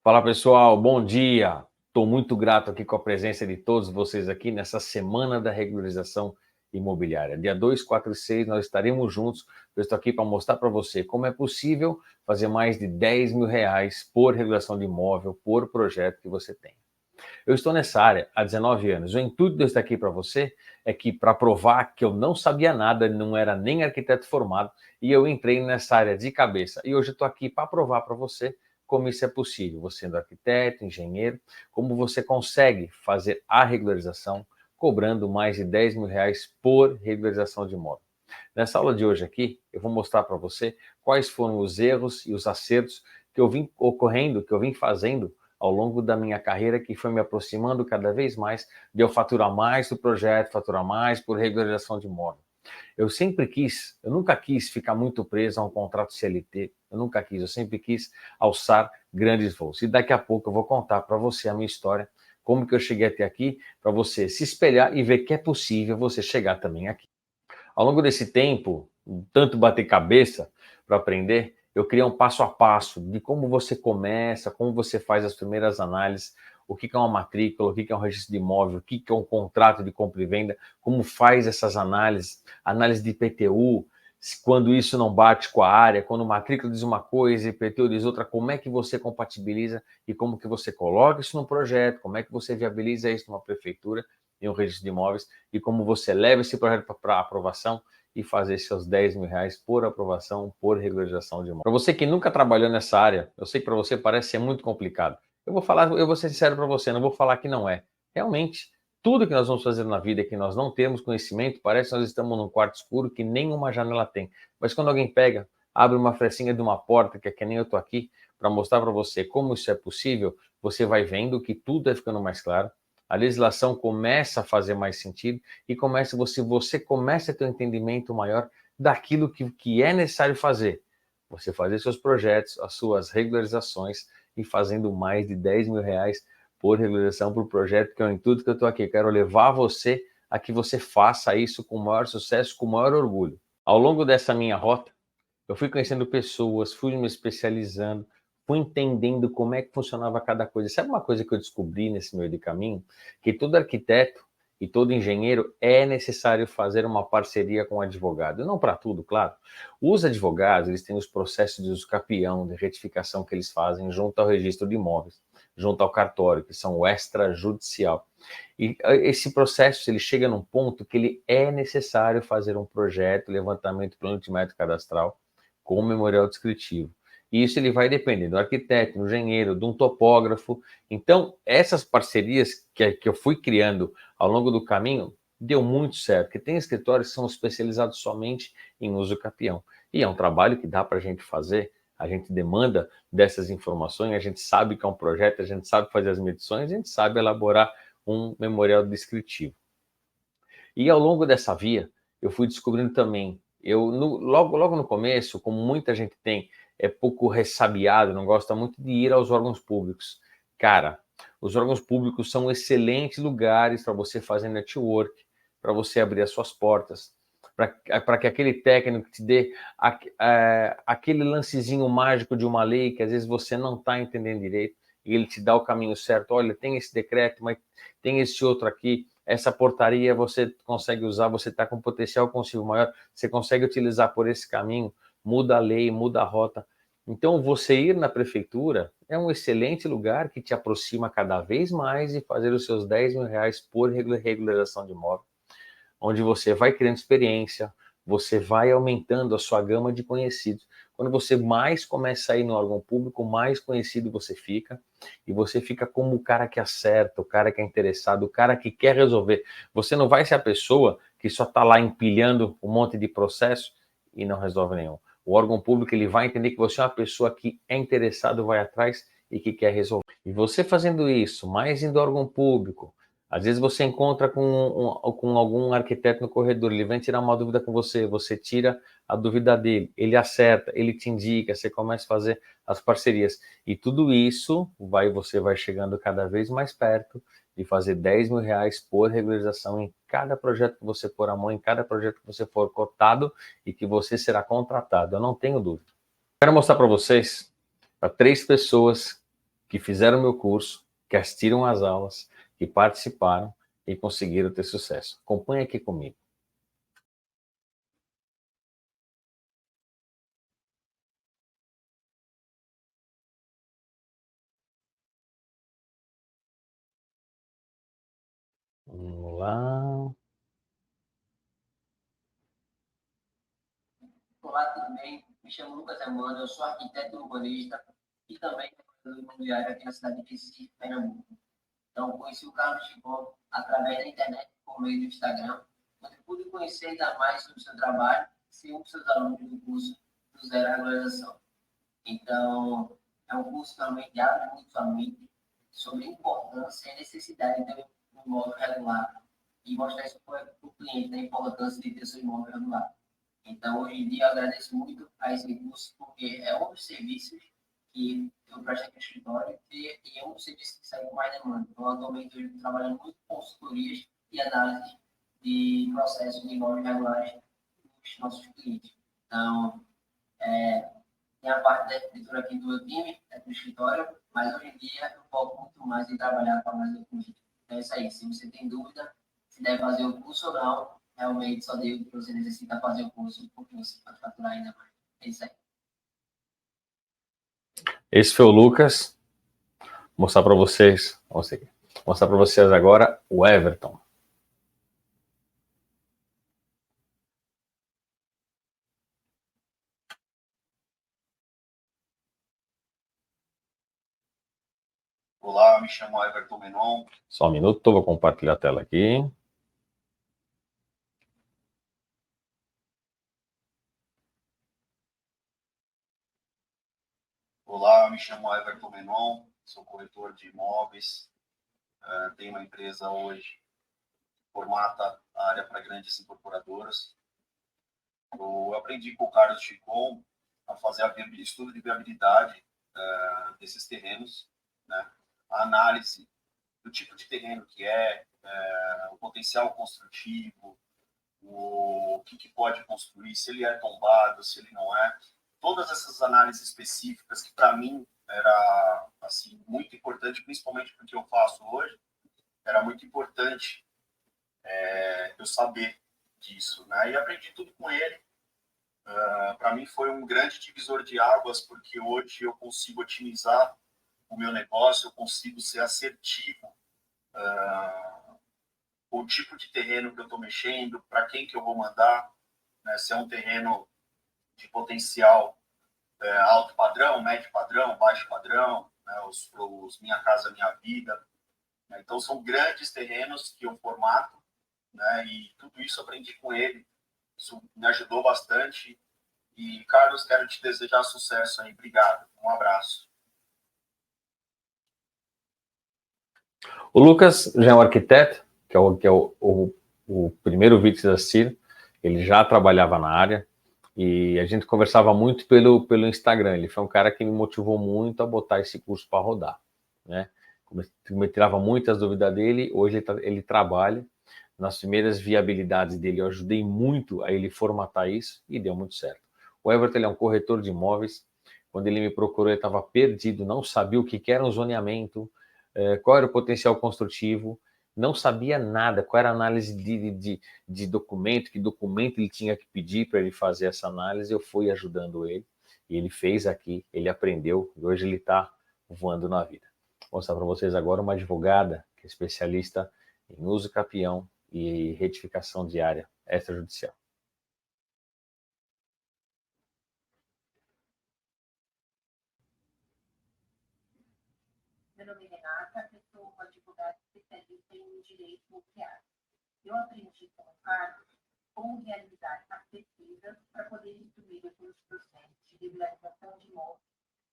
Fala pessoal, bom dia! Estou muito grato aqui com a presença de todos vocês aqui nessa semana da regularização imobiliária. Dia 2, 4 e 6 nós estaremos juntos. Eu estou aqui para mostrar para você como é possível fazer mais de 10 mil reais por regulação de imóvel, por projeto que você tem. Eu estou nessa área há 19 anos. O intuito de eu estar aqui para você é que para provar que eu não sabia nada, não era nem arquiteto formado, e eu entrei nessa área de cabeça. E hoje eu estou aqui para provar para você como isso é possível. Você sendo arquiteto, engenheiro, como você consegue fazer a regularização cobrando mais de 10 mil reais por regularização de imóvel. Nessa aula de hoje aqui, eu vou mostrar para você quais foram os erros e os acertos que eu vim ocorrendo, que eu vim fazendo ao longo da minha carreira, que foi me aproximando cada vez mais de eu faturar mais do projeto, faturar mais por regularização de imóvel. Eu nunca quis ficar muito preso a um contrato CLT, eu sempre quis alçar grandes voos. E daqui a pouco eu vou contar para você a minha história, como que eu cheguei até aqui, para você se espelhar e ver que é possível você chegar também aqui. Ao longo desse tempo, tanto bater cabeça para aprender, eu criei um passo a passo de como você começa, como você faz as primeiras análises, o que é uma matrícula, o que é um registro de imóvel, o que é um contrato de compra e venda, como faz essas análises, análise de IPTU, quando isso não bate com a área, quando a matrícula diz uma coisa e IPTU diz outra, como é que você compatibiliza e como que você coloca isso no projeto, como é que você viabiliza isso numa prefeitura e um registro de imóveis e como você leva esse projeto para aprovação e fazer seus 10 mil reais por aprovação, por regularização de imóvel. Para você que nunca trabalhou nessa área, eu sei que para você parece ser muito complicado. Eu vou ser sincero para você, não vou falar que não é. Realmente, tudo que nós vamos fazer na vida que nós não temos conhecimento, parece que nós estamos num quarto escuro que nenhuma janela tem. Mas quando alguém pega, abre uma frestinha de uma porta, que é que nem eu estou aqui, para mostrar para você como isso é possível, você vai vendo que tudo vai ficando mais claro. A legislação começa a fazer mais sentido e você começa a ter um entendimento maior daquilo que é necessário fazer. Você fazer seus projetos, as suas regularizações e fazendo mais de 10 mil reais por regularização por projeto, que é o intuito que eu estou aqui. Eu quero levar você a que você faça isso com o maior sucesso, com o maior orgulho. Ao longo dessa minha rota, eu fui conhecendo pessoas, fui me especializando, fui entendendo como é que funcionava cada coisa. Sabe uma coisa que eu descobri nesse meio de caminho? Que todo arquiteto e todo engenheiro é necessário fazer uma parceria com o advogado. Não para tudo, claro. Os advogados, eles têm os processos de uso capião, de retificação que eles fazem junto ao registro de imóveis, junto ao cartório, que são o extrajudicial. E esse processo, ele chega num ponto que ele é necessário fazer um projeto, levantamento planimétrico cadastral, com memorial descritivo. E isso ele vai depender do arquiteto, do engenheiro, de um topógrafo. Então, essas parcerias que eu fui criando ao longo do caminho, deu muito certo, porque tem escritórios que são especializados somente em uso capião. E é um trabalho que dá para a gente fazer, a gente demanda dessas informações, a gente sabe que é um projeto, a gente sabe fazer as medições, a gente sabe elaborar um memorial descritivo. E ao longo dessa via, eu fui descobrindo também, logo no começo, como muita gente tem, é pouco ressabiado, não gosta muito de ir aos órgãos públicos. Cara, os órgãos públicos são excelentes lugares para você fazer network, para você abrir as suas portas, para que aquele técnico te dê aquele lancezinho mágico de uma lei que às vezes você não está entendendo direito, e ele te dá o caminho certo. Olha, tem esse decreto, mas tem esse outro aqui, essa portaria você consegue usar, você está com potencial consigo maior, você consegue utilizar por esse caminho, muda a lei, muda a rota. Então, você ir na prefeitura é um excelente lugar que te aproxima cada vez mais de fazer os seus 10 mil reais por regularização de imóvel, onde você vai criando experiência, você vai aumentando a sua gama de conhecidos. Quando você mais começa a ir no órgão público, mais conhecido você fica, e você fica como o cara que acerta, o cara que é interessado, o cara que quer resolver. Você não vai ser a pessoa que só está lá empilhando um monte de processo e não resolve nenhum. O órgão público ele vai entender que você é uma pessoa que é interessado, vai atrás e que quer resolver. E você fazendo isso, mais indo ao órgão público, às vezes você encontra com algum arquiteto no corredor, ele vem tirar uma dúvida com você, você tira a dúvida dele, ele acerta, ele te indica, você começa a fazer as parcerias. E tudo isso você vai chegando cada vez mais perto de fazer 10 mil reais por regularização em cada projeto que você pôr a mão, em cada projeto que você for cotado e que você será contratado. Eu não tenho dúvida. Quero mostrar para vocês, para 3 pessoas que fizeram o meu curso, que assistiram às aulas, que participaram e conseguiram ter sucesso. Acompanhe aqui comigo. Vamos lá. Olá, tudo bem? Me chamo Lucas Amanda, eu sou arquiteto urbanista e também trabalhador imobiliário aqui na cidade de Recife, Pernambuco. Então, conheci o Carlos Chicó através da internet, por meio do Instagram, onde pude conhecer ainda mais sobre o seu trabalho e ser um dos seus alunos do curso do Zero à Regularização. Então, é um curso que realmente abre muito sua mente sobre a importância e a necessidade de ter um imóvel regular e mostrar isso para o cliente, a importância de ter seu imóvel regular. Então, hoje em dia, eu agradeço muito a esse curso, porque é um dos serviços que eu presto aqui no escritório e é um dos serviços que sai com mais demanda. Então, atualmente, eu estou trabalhando muito com consultorias e análise de processos de imóveis regulares dos nossos clientes. Então, tem a parte da arquitetura aqui do meu time, aqui no escritório, mas hoje em dia eu foco muito mais em trabalhar com a análise do cliente. Então, é isso aí. Se você tem dúvida se deve fazer o curso ou não, realmente só digo que você necessita fazer o curso, porque você pode faturar ainda mais. É isso aí. Esse foi o Lucas. Mostrar para vocês agora o Everton. Olá, me chamo Everton Menon. Só um minuto, vou compartilhar a tela aqui. Olá, me chamo Everton Menon, sou corretor de imóveis, tenho uma empresa hoje que formata a área para grandes incorporadoras. Eu aprendi com o Carlos Chicon a fazer estudo de viabilidade desses terrenos, né? A análise do tipo de terreno que o potencial construtivo, o que pode construir, se ele é tombado, se ele não é. Todas essas análises específicas que, para mim, era assim, muito importante, principalmente porque eu faço hoje, era muito importante eu saber disso, né? E aprendi tudo com ele. Para mim foi um grande divisor de águas, porque hoje eu consigo otimizar o meu negócio, eu consigo ser assertivo com o tipo de terreno que eu estou mexendo, para quem que eu vou mandar, né? Se é um terreno de potencial alto padrão, médio padrão, baixo padrão, né? os Minha Casa Minha Vida. Né? Então, são grandes terrenos que eu formato, né? E tudo isso aprendi com ele. Isso me ajudou bastante. E, Carlos, quero te desejar sucesso aí. Obrigado. Um abraço. O Lucas já é um arquiteto, que é o primeiro vídeo que vocês assistiram. Ele já trabalhava na área e a gente conversava muito pelo Instagram. Ele foi um cara que me motivou muito a botar esse curso para rodar, né? Me tirava muitas dúvidas dele. Hoje ele trabalha. Nas primeiras viabilidades dele, eu ajudei muito a ele formatar isso e deu muito certo. O Everton, ele é um corretor de imóveis. Quando ele me procurou, ele estava perdido, não sabia o que era um zoneamento, qual era o potencial construtivo, não sabia nada, qual era a análise de documento, que documento ele tinha que pedir para ele fazer essa análise. Eu fui ajudando ele, e ele fez aqui, ele aprendeu, e hoje ele está voando na vida. Vou mostrar para vocês agora uma advogada, que é especialista em uso capião e retificação de área extrajudicial. Meu nome é Renata, eu sou uma advogada especialista em direito imobiliário. Eu aprendi com o Carlos como realizar as pesquisas para poder instruir os processos de regularização de imóveis,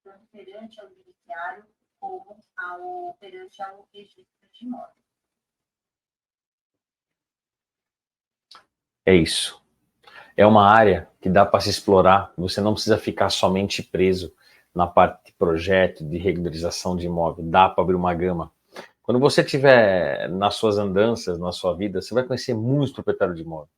tanto perante ao judiciário como perante ao registro de imóveis. É isso. É uma área que dá para se explorar. Você não precisa ficar somente preso na parte de projeto, de regularização de imóvel. Dá para abrir uma gama. Quando você estiver nas suas andanças, na sua vida, você vai conhecer muitos proprietários de imóvel.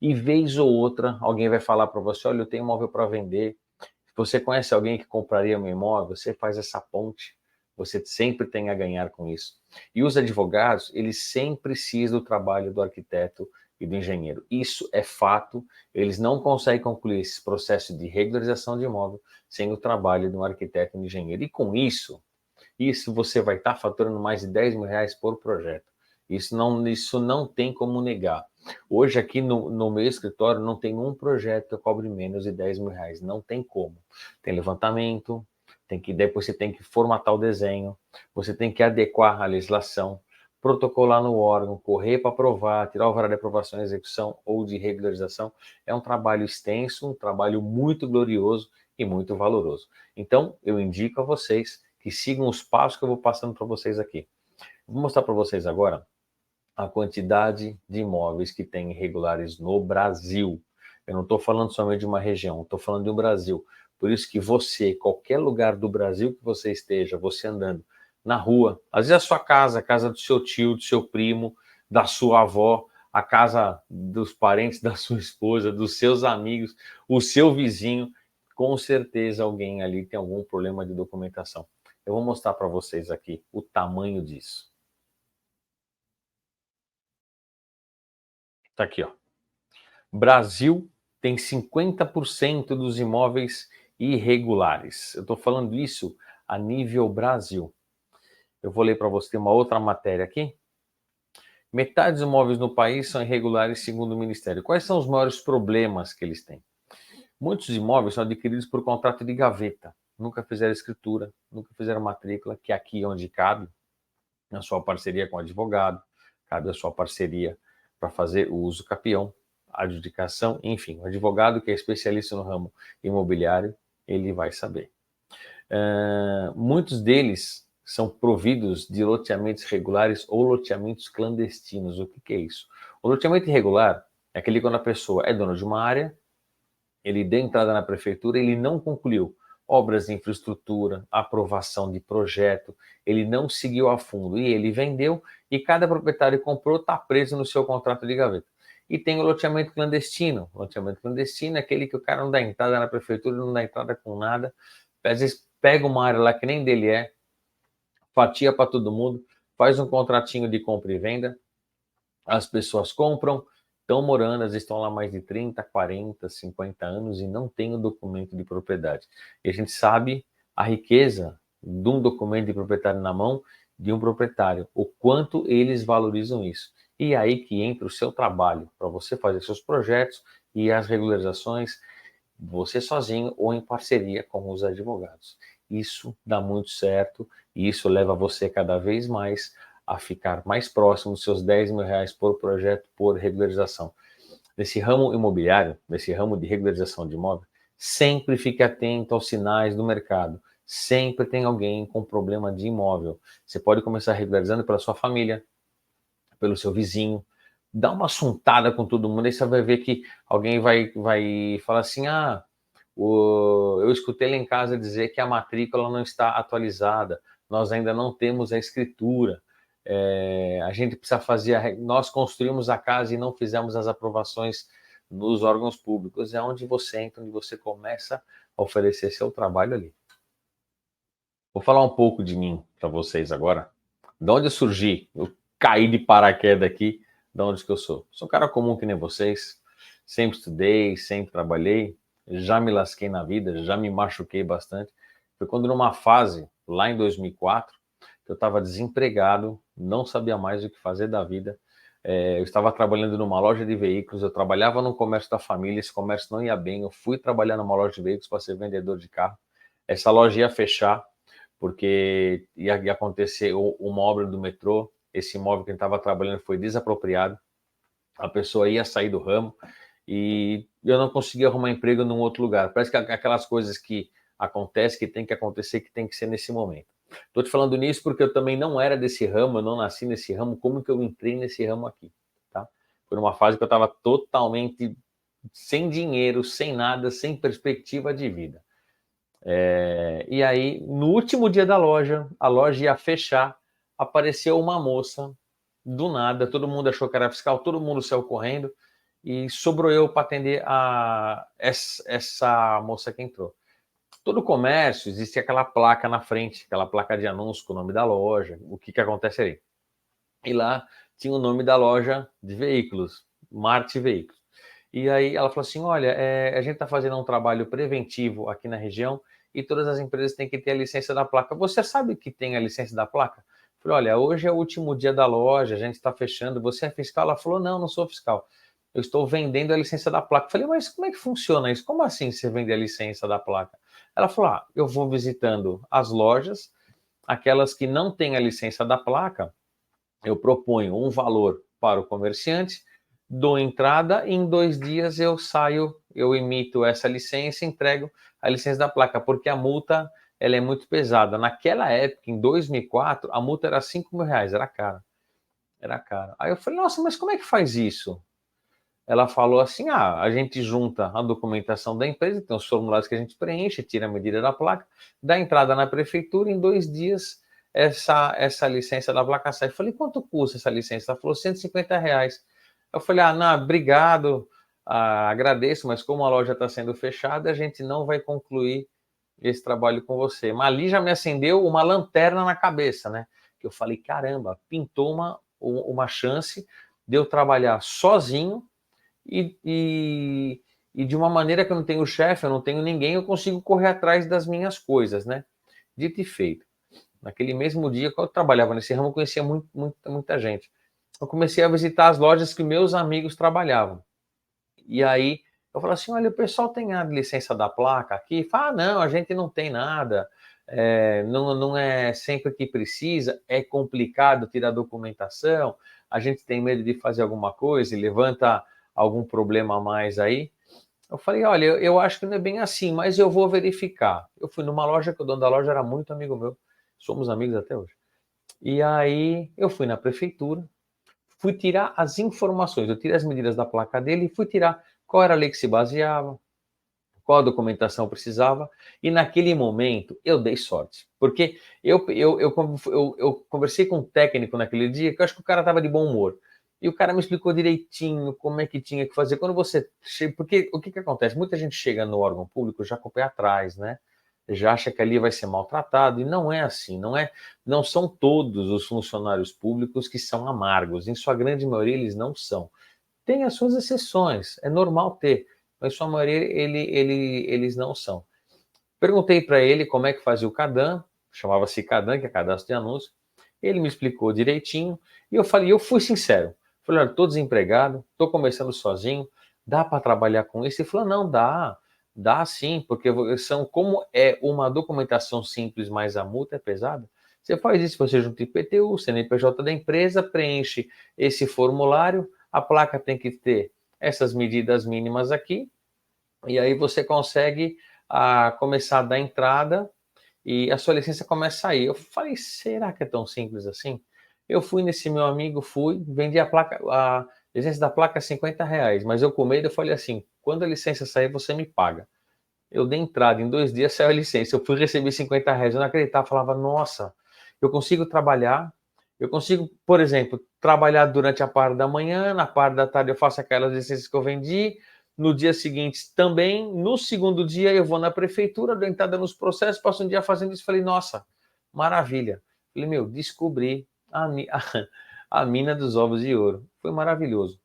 E vez ou outra, alguém vai falar para você, olha, eu tenho um imóvel para vender. Se você conhece alguém que compraria meu imóvel, você faz essa ponte Você sempre tem a ganhar com isso. E os advogados, eles sempre precisam do trabalho do arquiteto e do engenheiro. Isso é fato, eles não conseguem concluir esse processo de regularização de imóvel sem o trabalho de um arquiteto e um engenheiro. E com isso você vai estar faturando mais de 10 mil reais por projeto. Isso não tem como negar. Hoje aqui no meu escritório não tem um projeto que eu cobre menos de 10 mil reais. Não tem como. Tem levantamento, depois você tem que formatar o desenho, você tem que adequar a legislação, protocolar no órgão, correr para aprovar, tirar o alvará de aprovação e execução ou de regularização. É um trabalho extenso, um trabalho muito glorioso e muito valoroso. Então, eu indico a vocês que sigam os passos que eu vou passando para vocês aqui. Vou mostrar para vocês agora a quantidade de imóveis que tem irregulares no Brasil. Eu não estou falando somente de uma região, estou falando do Brasil. Por isso que você, qualquer lugar do Brasil que você esteja, você andando na rua, às vezes a sua casa, a casa do seu tio, do seu primo, da sua avó, a casa dos parentes da sua esposa, dos seus amigos, o seu vizinho, com certeza alguém ali tem algum problema de documentação. Eu vou mostrar para vocês aqui o tamanho disso. Tá aqui, ó. Brasil tem 50% dos imóveis irregulares. Eu estou falando isso a nível Brasil. Eu vou ler para você uma outra matéria aqui. Metade dos imóveis no país são irregulares segundo o Ministério. Quais são os maiores problemas que eles têm? Muitos imóveis são adquiridos por contrato de gaveta. Nunca fizeram escritura, nunca fizeram matrícula, que aqui é onde cabe, na sua parceria com o advogado, cabe a sua parceria para fazer o uso capião, adjudicação, enfim, o advogado que é especialista no ramo imobiliário, ele vai saber. Muitos deles são providos de loteamentos regulares ou loteamentos clandestinos. O que é isso? O loteamento irregular é aquele quando a pessoa é dona de uma área, ele deu entrada na prefeitura, ele não concluiu obras de infraestrutura, aprovação de projeto, ele não seguiu a fundo e ele vendeu e cada proprietário que comprou está preso no seu contrato de gaveta. E tem o loteamento clandestino. O loteamento clandestino é aquele que o cara não dá entrada na prefeitura, não dá entrada com nada, às vezes pega uma área lá que nem dele é, fatia para todo mundo, faz um contratinho de compra e venda, as pessoas compram, estão morando, elas estão lá mais de 30, 40, 50 anos e não tem o documento de propriedade. E a gente sabe a riqueza de um documento de proprietário na mão de um proprietário, o quanto eles valorizam isso. E aí que entra o seu trabalho, para você fazer seus projetos e as regularizações, você sozinho ou em parceria com os advogados. Isso dá muito certo e isso leva você cada vez mais a ficar mais próximo dos seus 10 mil reais por projeto, por regularização. Nesse ramo imobiliário, nesse ramo de regularização de imóvel, sempre fique atento aos sinais do mercado. Sempre tem alguém com problema de imóvel. Você pode começar regularizando pela sua família, pelo seu vizinho. Dá uma assuntada com todo mundo, aí você vai ver que alguém vai falar assim, eu escutei lá em casa dizer que a matrícula não está atualizada, nós ainda não temos a escritura, a gente precisa fazer, nós construímos a casa e não fizemos as aprovações nos órgãos públicos. É onde você entra, onde você começa a oferecer seu trabalho ali. Vou falar um pouco de mim para vocês agora. De onde eu surgi? Eu caí de paraquedas aqui. De onde que eu sou? Sou um cara comum que nem vocês. Sempre estudei, sempre trabalhei. Já me lasquei na vida, já me machuquei bastante. Foi quando numa fase, lá em 2004, que eu estava desempregado, não sabia mais o que fazer da vida. Eu estava trabalhando numa loja de veículos, eu trabalhava no comércio da família, esse comércio não ia bem, eu fui trabalhar numa loja de veículos para ser vendedor de carro. Essa loja ia fechar, porque ia acontecer uma obra do metrô, esse imóvel que a gente estava trabalhando foi desapropriado, a pessoa ia sair do ramo e eu não conseguia arrumar emprego num outro lugar. Parece que aquelas coisas que acontecem, que tem que acontecer, que tem que ser nesse momento. Estou te falando nisso porque eu também não era desse ramo, eu não nasci nesse ramo, como que eu entrei nesse ramo aqui, tá? Foi numa fase que eu estava totalmente sem dinheiro, sem nada, sem perspectiva de vida. E aí, no último dia da loja, a loja ia fechar, apareceu uma moça, do nada, todo mundo achou que era fiscal, todo mundo saiu correndo, e sobrou eu para atender essa moça que entrou. Todo comércio existe aquela placa na frente, aquela placa de anúncio com o nome da loja, o que acontece aí. E lá tinha o nome da loja de veículos, Marte Veículos. E aí ela falou assim, olha, a gente está fazendo um trabalho preventivo aqui na região e todas as empresas têm que ter a licença da placa. Você sabe que tem a licença da placa? Eu falei, olha, hoje é o último dia da loja, a gente está fechando, você é fiscal? Ela falou, não sou fiscal. Eu estou vendendo a licença da placa. Eu falei, mas como é que funciona isso? Como assim você vende a licença da placa? Ela falou, eu vou visitando as lojas, aquelas que não têm a licença da placa, eu proponho um valor para o comerciante, dou entrada e em 2 dias eu saio, eu emito essa licença e entrego a licença da placa, porque a multa ela é muito pesada. Naquela época, em 2004, a multa era R$5.000, era cara. Era cara. Aí eu falei, nossa, mas como é que faz isso? Ela falou assim, a gente junta a documentação da empresa, tem os formulários que a gente preenche, tira a medida da placa, dá entrada na prefeitura, em 2 dias essa licença da placa sai. Eu falei, quanto custa essa licença? Ela falou, R$150. Eu falei, não, obrigado, agradeço, mas como a loja está sendo fechada, a gente não vai concluir esse trabalho com você. Mas ali já me acendeu uma lanterna na cabeça, né? Que eu falei, caramba, pintou uma chance de eu trabalhar sozinho e de uma maneira que eu não tenho chefe, eu não tenho ninguém, eu consigo correr atrás das minhas coisas, né? Dito e feito. Naquele mesmo dia, quando eu trabalhava nesse ramo, eu conhecia muita gente. Eu comecei a visitar as lojas que meus amigos trabalhavam. E aí, eu falei assim, olha, o pessoal tem a licença da placa aqui? Fala, não, a gente não tem nada. Não é sempre que precisa, é complicado tirar documentação, a gente tem medo de fazer alguma coisa e levanta algum problema a mais aí. Eu falei, olha, eu acho que não é bem assim, mas eu vou verificar. Eu fui numa loja que o dono da loja era muito amigo meu, somos amigos até hoje. E aí eu fui na prefeitura, fui tirar as informações, eu tirei as medidas da placa dele e fui tirar qual era a lei que se baseava, qual a documentação precisava, e naquele momento eu dei sorte, porque eu conversei com um técnico naquele dia, que eu acho que o cara estava de bom humor, e o cara me explicou direitinho como é que tinha que fazer, quando você chega, porque o que acontece, muita gente chega no órgão público já com o pé atrás, né, já acha que ali vai ser maltratado, e não é assim, não são todos os funcionários públicos que são amargos, em sua grande maioria eles não são. Tem as suas exceções, é normal ter, mas sua maioria eles não são. Perguntei para ele como é que fazia o CADAN, chamava-se CADAN, que é Cadastro de Anúncio, ele me explicou direitinho, e eu fui sincero, falei, olha, estou desempregado, estou começando sozinho, dá para trabalhar com isso? Ele falou, não, dá sim, porque como é uma documentação simples, mas a multa é pesada, você faz isso, você junta IPTU, CNPJ da empresa, preenche esse formulário, a placa tem que ter essas medidas mínimas aqui, e aí você consegue começar a dar entrada e a sua licença começa a sair. Eu falei, será que é tão simples assim? Eu fui nesse meu amigo, vendi a licença da placa R$50, mas eu com medo, eu falei assim, quando a licença sair, você me paga. Eu dei entrada, em 2 dias saiu a licença, eu fui receber R$50, eu não acreditava, falava, nossa, eu consigo trabalhar, eu consigo, por exemplo, trabalhar durante a parte da manhã, na parte da tarde eu faço aquelas licenças que eu vendi, no dia seguinte também, no segundo dia eu vou na prefeitura, dou entrada nos processos, passo um dia fazendo isso, falei, nossa, maravilha. Falei, meu, descobri a mina dos ovos de ouro, foi maravilhoso.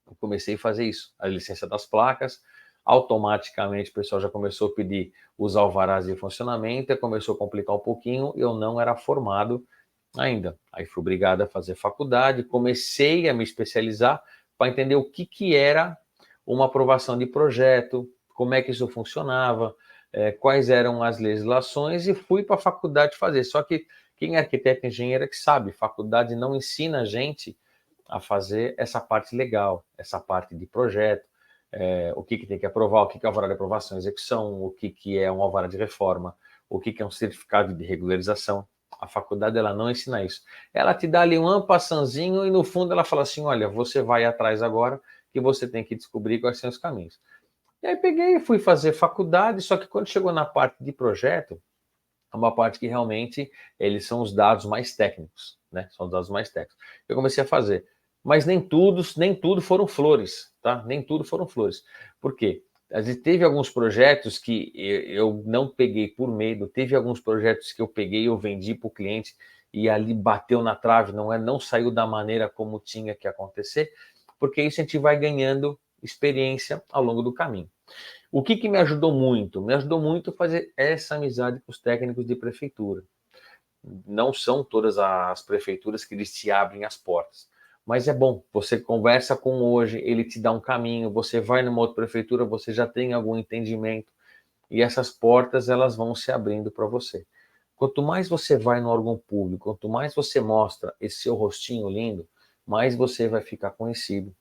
Eu comecei a fazer isso, a licença das placas, automaticamente o pessoal já começou a pedir os alvarás de funcionamento, começou a complicar um pouquinho, eu não era formado ainda. Aí fui obrigado a fazer faculdade, comecei a me especializar para entender o que era uma aprovação de projeto, como é que isso funcionava, quais eram as legislações, e fui para a faculdade fazer. Só que quem é arquiteto e engenheiro é que sabe, faculdade não ensina a gente a fazer essa parte legal, essa parte de projeto, o que tem que aprovar, o que é alvará de aprovação e execução, o que é um alvará de reforma, o que é um certificado de regularização. A faculdade ela não ensina isso. Ela te dá ali um ampassanzinho e no fundo ela fala assim, olha, você vai atrás agora que você tem que descobrir quais são os caminhos. E aí peguei e fui fazer faculdade, só que quando chegou na parte de projeto, é uma parte que realmente eles são os dados mais técnicos, né? São os dados mais técnicos. Eu comecei a fazer, mas nem tudo foram flores, tá? Nem tudo foram flores. Por quê? Às vezes teve alguns projetos que eu não peguei por medo, teve alguns projetos que eu peguei e eu vendi para o cliente e ali bateu na trave, não saiu da maneira como tinha que acontecer, porque isso a gente vai ganhando experiência ao longo do caminho. O que me ajudou muito? Me ajudou muito fazer essa amizade com os técnicos de prefeitura. Não são todas as prefeituras que eles te abrem as portas, mas é bom, você conversa com hoje, ele te dá um caminho, você vai numa outra prefeitura, você já tem algum entendimento, e essas portas elas vão se abrindo para você. Quanto mais você vai no órgão público, quanto mais você mostra esse seu rostinho lindo, mais você vai ficar conhecido.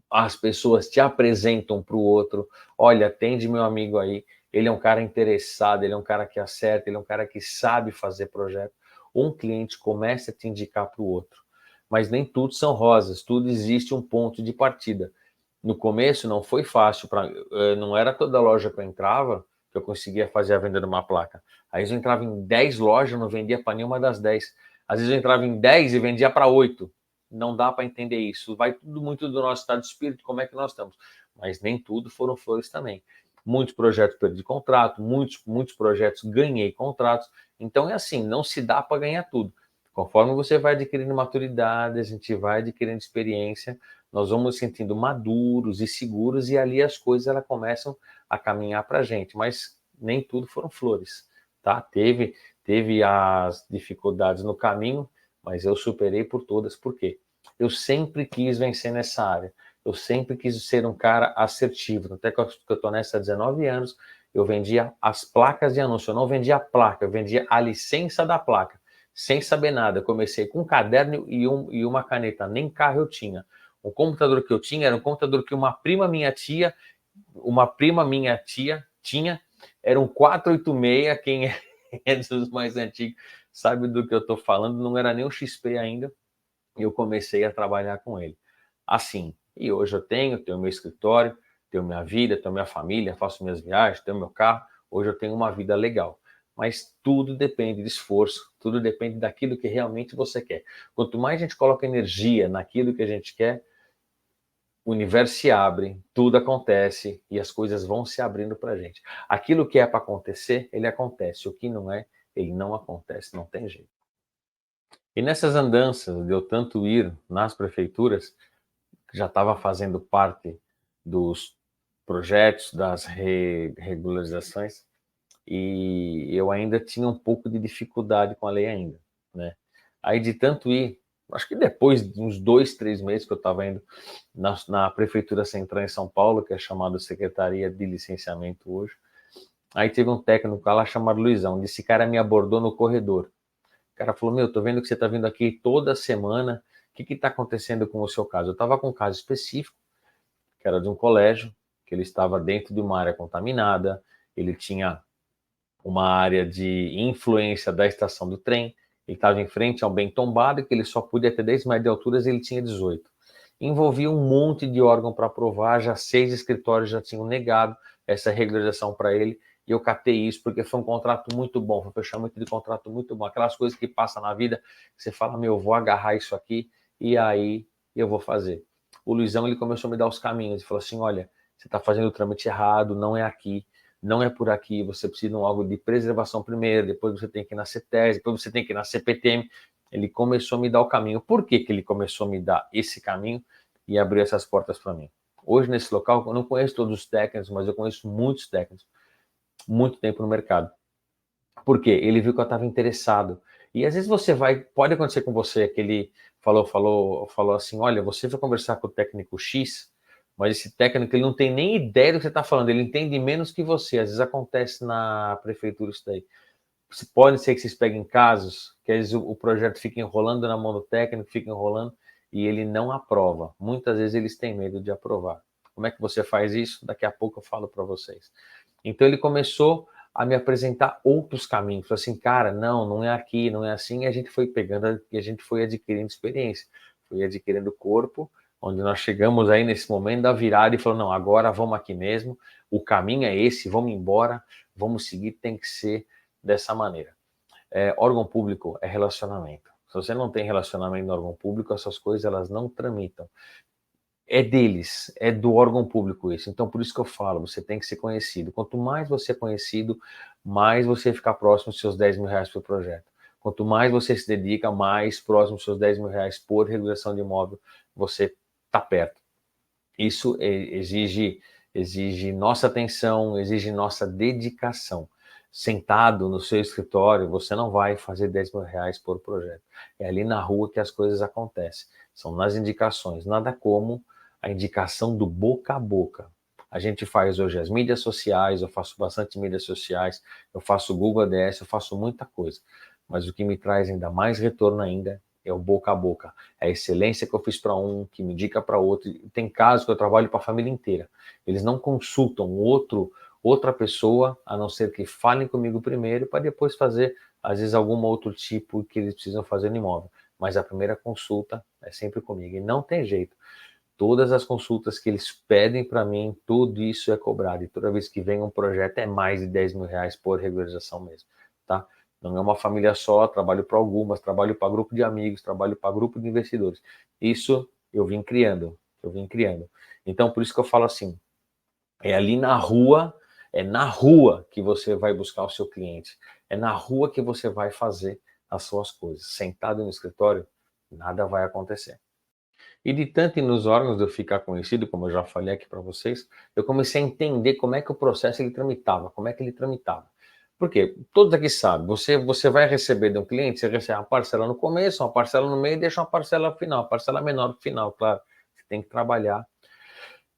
As pessoas te apresentam para o outro, olha, atende meu amigo aí, ele é um cara interessado, ele é um cara que acerta, ele é um cara que sabe fazer projeto. Um cliente começa a te indicar para o outro. Mas nem tudo são rosas, tudo existe um ponto de partida. No começo não foi fácil, não era toda loja que eu entrava que eu conseguia fazer a venda de uma placa. Aí eu entrava em 10 lojas, não vendia para nenhuma das 10. Às vezes eu entrava em 10 e vendia para 8. Não dá para entender isso. Vai tudo muito do nosso estado de espírito, como é que nós estamos. Mas nem tudo foram flores também. Muitos projetos perdi contrato, muitos projetos ganhei contratos. Então é assim, não se dá para ganhar tudo. Conforme você vai adquirindo maturidade, a gente vai adquirindo experiência, nós vamos nos sentindo maduros e seguros e ali as coisas elas começam a caminhar para a gente. Mas nem tudo foram flores, tá? Teve as dificuldades no caminho, mas eu superei por todas. Por quê? Eu sempre quis vencer nessa área. Eu sempre quis ser um cara assertivo. Até que eu estou nessa há 19 anos, eu vendia as placas de anúncio. Eu não vendia a placa, eu vendia a licença da placa. Sem saber nada. Eu comecei com um caderno e uma caneta. Nem carro eu tinha. O computador que eu tinha era um computador que uma prima minha tia tinha. Era um 486, quem é dos mais antigos sabe do que eu estou falando, não era nem um XP ainda, e eu comecei a trabalhar com ele. Assim, e hoje eu tenho meu escritório, tenho minha vida, tenho minha família, faço minhas viagens, tenho meu carro, hoje eu tenho uma vida legal. Mas tudo depende de esforço, tudo depende daquilo que realmente você quer. Quanto mais a gente coloca energia naquilo que a gente quer, o universo se abre, tudo acontece e as coisas vão se abrindo para a gente. Aquilo que é para acontecer, ele acontece. O que não é, ele não acontece, não tem jeito. E nessas andanças de eu tanto ir nas prefeituras, já estava fazendo parte dos projetos, das regularizações, e eu ainda tinha um pouco de dificuldade com a lei ainda, né? Aí de tanto ir, acho que depois de uns 2, 3 meses que eu estava indo na Prefeitura Central em São Paulo, que é chamada Secretaria de Licenciamento hoje, aí teve um técnico lá chamado Luizão, esse cara me abordou no corredor. O cara falou, meu, tô vendo que você tá vindo aqui toda semana, o que está acontecendo com o seu caso? Eu estava com um caso específico, que era de um colégio, que ele estava dentro de uma área contaminada, ele tinha uma área de influência da estação do trem, ele estava em frente a um bem tombado, que ele só podia ter 10 metros de altura e ele tinha 18. Envolvia um monte de órgão para aprovar, já 6 escritórios já tinham negado essa regularização para ele, e eu catei isso porque foi um contrato muito bom, foi um fechamento de contrato muito bom, aquelas coisas que passam na vida, que você fala, meu, eu vou agarrar isso aqui, e aí eu vou fazer. O Luizão, ele começou a me dar os caminhos, ele falou assim, olha, você está fazendo o trâmite errado, não é aqui, não é por aqui, você precisa de algo de preservação primeiro, depois você tem que ir na CETES, depois você tem que ir na CPTM. Ele começou a me dar o caminho. Por que ele começou a me dar esse caminho e abriu essas portas para mim? Hoje, nesse local, eu não conheço todos os técnicos, mas eu conheço muitos técnicos, muito tempo no mercado. Por quê? Ele viu que eu estava interessado. E às vezes você pode acontecer com você, que ele falou assim, olha, você vai conversar com o técnico X, mas esse técnico ele não tem nem ideia do que você está falando, ele entende menos que você. Às vezes acontece na prefeitura isso daí. Pode ser que vocês peguem casos que às vezes o projeto fica enrolando na mão do técnico, fica enrolando e ele não aprova. Muitas vezes eles têm medo de aprovar. Como é que você faz isso? Daqui a pouco eu falo para vocês. Então ele começou a me apresentar outros caminhos. Falei assim, cara, não é aqui, não é assim. E a gente foi pegando, e a gente foi adquirindo experiência, foi adquirindo corpo, onde nós chegamos aí nesse momento da virada e falou, não, agora vamos aqui mesmo, o caminho é esse, vamos embora, vamos seguir, tem que ser dessa maneira. Órgão público é relacionamento. Se você não tem relacionamento no órgão público, essas coisas elas não tramitam. é deles, é do órgão público isso. Então, por isso que eu falo, você tem que ser conhecido. Quanto mais você é conhecido, mais você fica próximo dos seus 10 mil reais por projeto. Quanto mais você se dedica, mais próximo dos seus 10 mil reais por regulação de imóvel, você está perto. Isso exige nossa atenção, exige nossa dedicação. Sentado no seu escritório, você não vai fazer 10 mil reais por projeto. É ali na rua que as coisas acontecem. São nas indicações, nada como a indicação do boca a boca. A gente faz hoje as mídias sociais, eu faço bastante mídias sociais, eu faço Google ADS, eu faço muita coisa. Mas o que me traz ainda mais retorno ainda é o boca a boca. É a excelência que eu fiz para um, que me indica para outro. Tem casos que eu trabalho para a família inteira. Eles não consultam outra pessoa, a não ser que falem comigo primeiro, para depois fazer, às vezes, algum outro tipo que eles precisam fazer no imóvel. Mas a primeira consulta é sempre comigo. E não tem jeito. Todas as consultas que eles pedem para mim, tudo isso é cobrado. E toda vez que vem um projeto é mais de 10 mil reais por regularização mesmo, tá? Não é uma família só, trabalho para algumas, trabalho para grupo de amigos, trabalho para grupo de investidores. Isso eu vim criando. Então, por isso que eu falo assim, é ali na rua, é na rua que você vai buscar o seu cliente. É na rua que você vai fazer as suas coisas. Sentado no escritório, nada vai acontecer. E de tanto ir nos órgãos de eu ficar conhecido, como eu já falei aqui para vocês, eu comecei a entender como é que o processo ele tramitava, como é que ele tramitava. Por quê? Todos aqui sabem, você vai receber de um cliente, você recebe uma parcela no começo, uma parcela no meio e deixa uma parcela final, uma parcela menor no final, claro. Você tem que trabalhar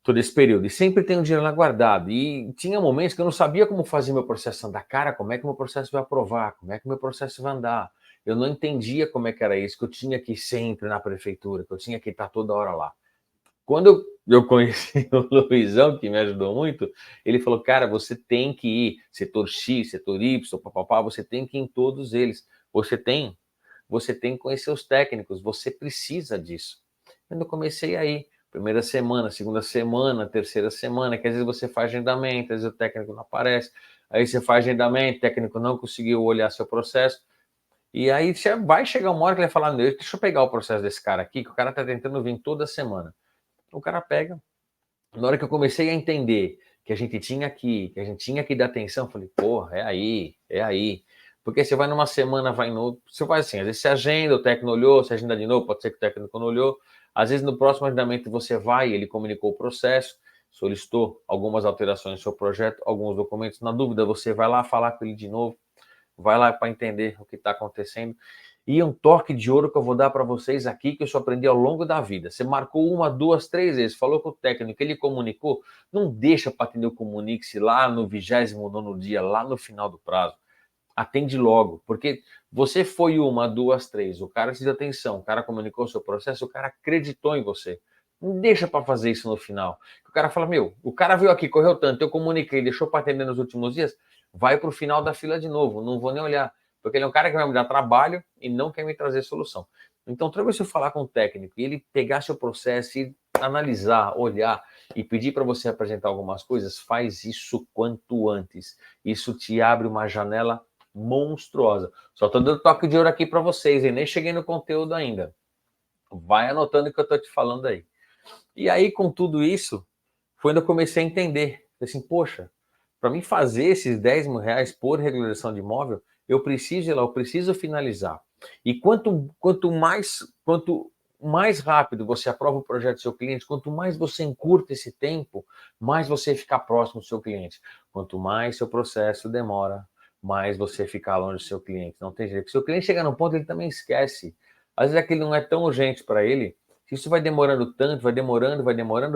todo esse período. E sempre tem um dinheiro lá guardado. E tinha momentos que eu não sabia como fazer meu processo andar. Cara, como é que meu processo vai aprovar? Como é que meu processo vai andar? Eu não entendia como é que era isso, que eu tinha que ir sempre na prefeitura, que eu tinha que estar toda hora lá. Quando eu conheci o Luizão, que me ajudou muito, ele falou, cara, você tem que ir, setor X, setor Y, papapá, você tem que ir em todos eles. Você tem que conhecer os técnicos, você precisa disso. Quando eu comecei aí, primeira semana, segunda semana, terceira semana, que às vezes você faz agendamento, às vezes o técnico não aparece, aí você faz agendamento, o técnico não conseguiu olhar seu processo, e aí você vai chegar uma hora que ele vai falar, deixa eu pegar o processo desse cara aqui, que o cara tá tentando vir toda semana. O cara pega. Na hora que eu comecei a entender que a gente tinha que dar atenção, eu falei, porra, é aí. Porque você vai numa semana, vai no. Você faz assim, às vezes você agenda, o técnico não olhou, você agenda de novo, pode ser que o técnico não olhou. Às vezes no próximo agendamento você vai, ele comunicou o processo, solicitou algumas alterações no seu projeto, alguns documentos. Na dúvida, você vai lá falar com ele de novo, vai lá para entender o que está acontecendo. E um toque de ouro que eu vou dar para vocês aqui, que eu só aprendi ao longo da vida. Você marcou uma, duas, três vezes, falou com o técnico, ele comunicou, não deixa para atender o comunique-se lá no 29º dia, lá no final do prazo. Atende logo, porque você foi uma, duas, três, o cara te deu atenção, o cara comunicou o seu processo, o cara acreditou em você. Não deixa para fazer isso no final. O cara fala, o cara veio aqui, correu tanto, eu comuniquei, deixou para atender nos últimos dias, vai para o final da fila de novo, não vou nem olhar. Porque ele é um cara que vai me dar trabalho e não quer me trazer solução. Então, toda vez que você falar com o técnico e ele pegar seu processo e analisar, olhar e pedir para você apresentar algumas coisas, faz isso quanto antes. Isso te abre uma janela monstruosa. Só estou dando toque de ouro aqui para vocês, e nem cheguei no conteúdo ainda. Vai anotando o que eu estou te falando aí. E aí, com tudo isso, foi quando eu comecei a entender. Assim, poxa, para mim fazer esses 10 mil reais por regularização de imóvel, eu preciso ir lá, eu preciso finalizar. E quanto mais rápido você aprova o projeto do seu cliente, quanto mais você encurta esse tempo, mais você fica próximo do seu cliente. Quanto mais seu processo demora, mais você fica longe do seu cliente. Não tem jeito. Se o seu cliente chegar num ponto, ele também esquece. Às vezes aquilo não é tão urgente para ele. Se isso vai demorando tanto, vai demorando,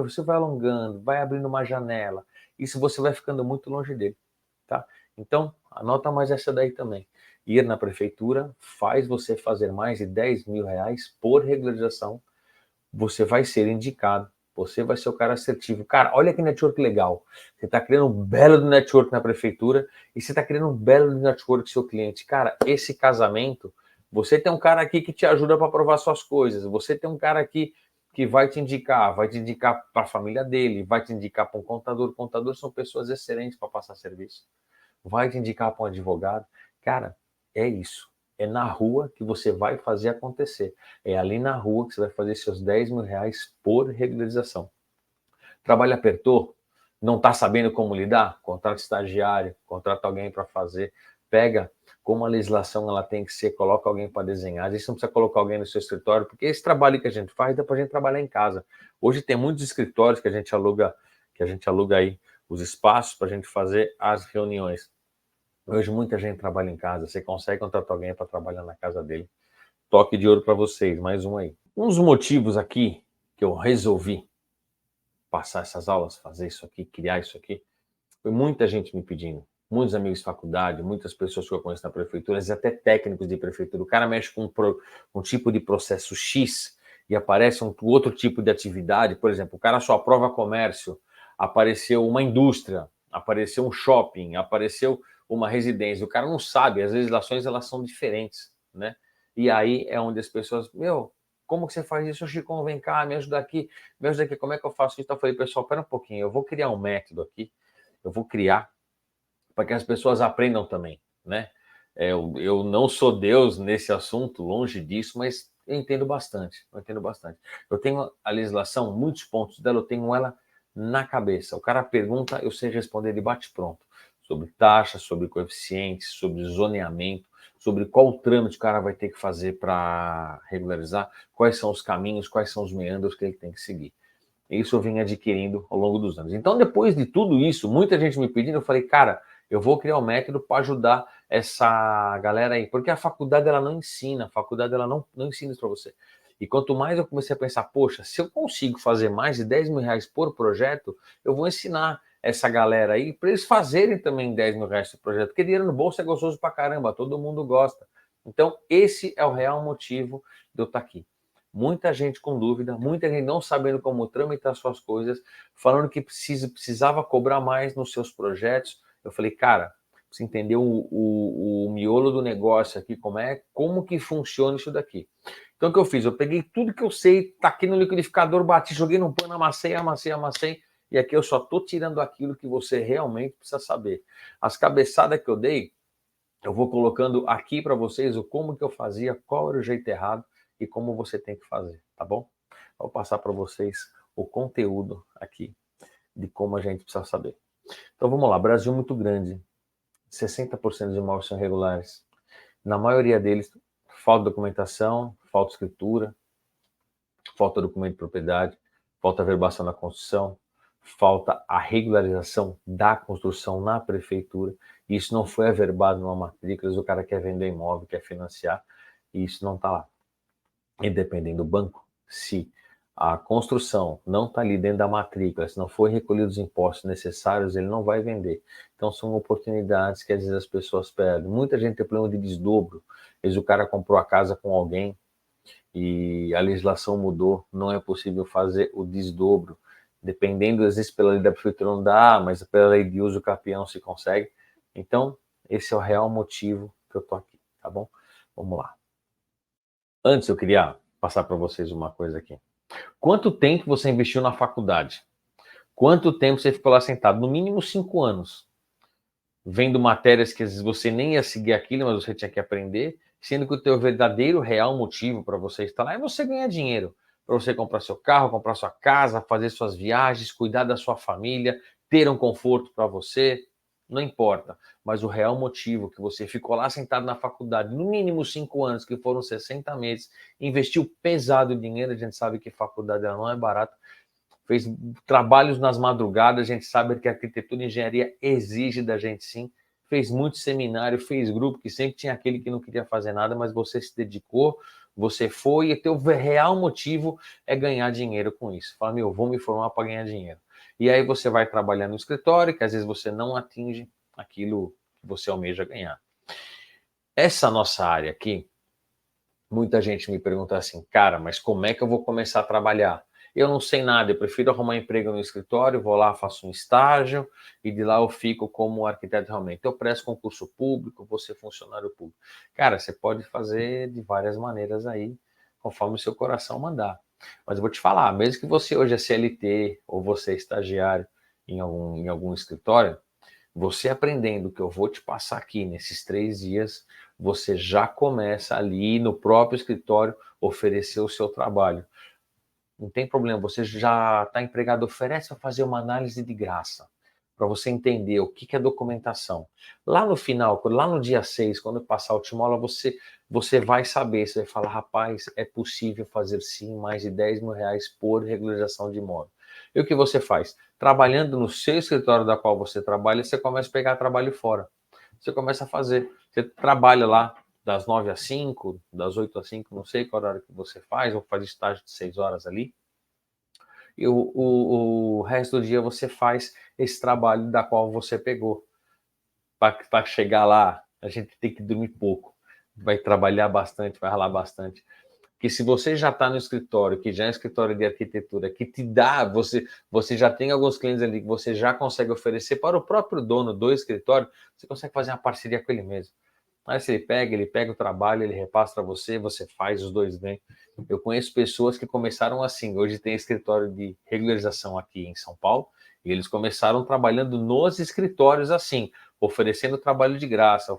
você vai alongando, vai abrindo uma janela. Isso você vai ficando muito longe dele, tá? Então, anota mais essa daí também. Ir na prefeitura faz você fazer mais de 10 mil reais por regularização. Você vai ser indicado. Você vai ser o cara assertivo. Cara, olha que network legal. Você está criando um belo network na prefeitura e você está criando um belo network com seu cliente. Cara, esse casamento, você tem um cara aqui que te ajuda para aprovar suas coisas. Você tem um cara aqui que vai te indicar para a família dele, vai te indicar para um contador. Contadores são pessoas excelentes para passar serviço. Vai te indicar para um advogado. Cara, é isso. É na rua que você vai fazer acontecer. É ali na rua que você vai fazer seus 10 mil reais por regularização. Trabalho apertou? Não está sabendo como lidar? Contrata estagiário, contrata alguém para fazer. Pega como a legislação ela tem que ser, coloca alguém para desenhar. A gente não precisa colocar alguém no seu escritório, porque esse trabalho que a gente faz dá para a gente trabalhar em casa. Hoje tem muitos escritórios que a gente aluga aí os espaços para a gente fazer as reuniões. Hoje muita gente trabalha em casa, você consegue contratar alguém para trabalhar na casa dele. Toque de ouro para vocês, mais um aí. Um dos motivos aqui que eu resolvi passar essas aulas, fazer isso aqui, criar isso aqui, foi muita gente me pedindo. Muitos amigos de faculdade, muitas pessoas que eu conheço na prefeitura, e até técnicos de prefeitura. O cara mexe com um tipo de processo X e aparece um outro tipo de atividade. Por exemplo, o cara só aprova comércio, apareceu uma indústria, apareceu um shopping, apareceu uma residência. O cara não sabe, as legislações elas são diferentes, né? E aí é onde as pessoas, como que você faz isso, Chico? Vem cá, me ajuda aqui, como é que eu faço isso? Eu falei, pessoal, pera um pouquinho, eu vou criar um método aqui, eu vou criar para que as pessoas aprendam também, né? Eu não sou Deus nesse assunto, longe disso, mas eu entendo bastante, Eu tenho a legislação, muitos pontos dela, eu tenho ela na cabeça. O cara pergunta, eu sei responder de bate-pronto. Sobre taxa, sobre coeficientes, sobre zoneamento, sobre qual o trâmite o cara vai ter que fazer para regularizar, quais são os caminhos, quais são os meandros que ele tem que seguir. Isso eu vim adquirindo ao longo dos anos. Então, depois de tudo isso, muita gente me pedindo, eu falei, cara, eu vou criar um método para ajudar essa galera aí, porque a faculdade ela não ensina, não ensina isso para você. E quanto mais eu comecei a pensar, poxa, se eu consigo fazer mais de 10 mil reais por projeto, eu vou ensinar essa galera aí para eles fazerem também 10 mil reais por projeto, porque dinheiro no bolso é gostoso pra caramba, todo mundo gosta. Então, esse é o real motivo de eu estar aqui. Muita gente com dúvida, muita gente não sabendo como tramitar suas coisas, falando que precisava cobrar mais nos seus projetos. Eu falei, cara, você entendeu o miolo do negócio aqui, como que funciona isso daqui. Então, o que eu fiz? Eu peguei tudo que eu sei, taquei no liquidificador, bati, joguei no pano, amassei, e aqui eu só estou tirando aquilo que você realmente precisa saber. As cabeçadas que eu dei, eu vou colocando aqui para vocês o como que eu fazia, qual era o jeito errado e como você tem que fazer, tá bom? Vou passar para vocês o conteúdo aqui de como a gente precisa saber. Então vamos lá, Brasil muito grande, 60% de imóveis são irregulares. Na maioria deles, falta documentação, falta escritura, falta documento de propriedade, falta verbação na construção, falta a regularização da construção na prefeitura. Isso não foi averbado numa matrícula, o cara quer vender imóvel, quer financiar, e isso não está lá. E dependendo do banco, se a construção não está ali dentro da matrícula, se não for recolhido os impostos necessários, ele não vai vender. Então são oportunidades que às vezes as pessoas perdem. Muita gente tem problema de desdobro. Às vezes o cara comprou a casa com alguém e a legislação mudou, não é possível fazer o desdobro. Dependendo, às vezes pela lei da prefeitura não dá, mas pela lei de uso capião se consegue. Então, esse é o real motivo que eu tô aqui, tá bom? Vamos lá. Antes eu queria passar para vocês uma coisa aqui. Quanto tempo você investiu na faculdade? Quanto tempo você ficou lá sentado? No mínimo 5 anos. Vendo matérias que às vezes você nem ia seguir aquilo, mas você tinha que aprender, sendo que o teu verdadeiro, real motivo para você estar lá é você ganhar dinheiro. Para você comprar seu carro, comprar sua casa, fazer suas viagens, cuidar da sua família, ter um conforto para você, não importa. Mas o real motivo que você ficou lá sentado na faculdade, no mínimo 5 anos, que foram 60 meses, investiu pesado dinheiro, a gente sabe que faculdade ela não é barata, fez trabalhos nas madrugadas, a gente sabe que a arquitetura e engenharia exige da gente sim, fez muito seminário, fez grupo, que sempre tinha aquele que não queria fazer nada, mas você se dedicou, você foi, e teu real motivo é ganhar dinheiro com isso. Fala, vou me formar para ganhar dinheiro. E aí você vai trabalhar no escritório, que às vezes você não atinge aquilo que você almeja ganhar. Essa nossa área aqui, muita gente me pergunta assim, cara, mas como é que eu vou começar a trabalhar? Eu não sei nada, eu prefiro arrumar emprego no escritório, vou lá, faço um estágio e de lá eu fico como arquiteto realmente. Eu presto concurso público, vou ser funcionário público. Cara, você pode fazer de várias maneiras aí, conforme o seu coração mandar. Mas eu vou te falar, mesmo que você hoje é CLT ou você é estagiário em algum escritório, Você aprendendo o que eu vou te passar aqui nesses 3 dias, você já começa ali no próprio escritório oferecer o seu trabalho. Não tem problema, você já está empregado, oferece para fazer uma análise de graça, para você entender o que é documentação. Lá no final, lá no dia 6, quando passar a última aula, você vai saber, você vai falar, rapaz, é possível fazer sim mais de 10 mil reais por regularização de imóvel. E o que você faz? Trabalhando no seu escritório da qual você trabalha, você começa a pegar trabalho fora. Você começa a fazer, você trabalha lá das 9 às 5, das 8 às 5, não sei qual horário que você faz, ou faz estágio de 6 horas ali, e o resto do dia você faz esse trabalho da qual você pegou. Para chegar lá, a gente tem que dormir pouco, vai trabalhar bastante, vai ralar bastante. Porque se você já está no escritório, que já é um escritório de arquitetura, que te dá, você já tem alguns clientes ali que você já consegue oferecer para o próprio dono do escritório, você consegue fazer uma parceria com ele mesmo. Aí se ele pega o trabalho, ele repassa para você, você faz, os dois bem. Eu conheço pessoas que começaram assim, hoje tem escritório de regularização aqui em São Paulo, e eles começaram trabalhando nos escritórios assim, oferecendo trabalho de graça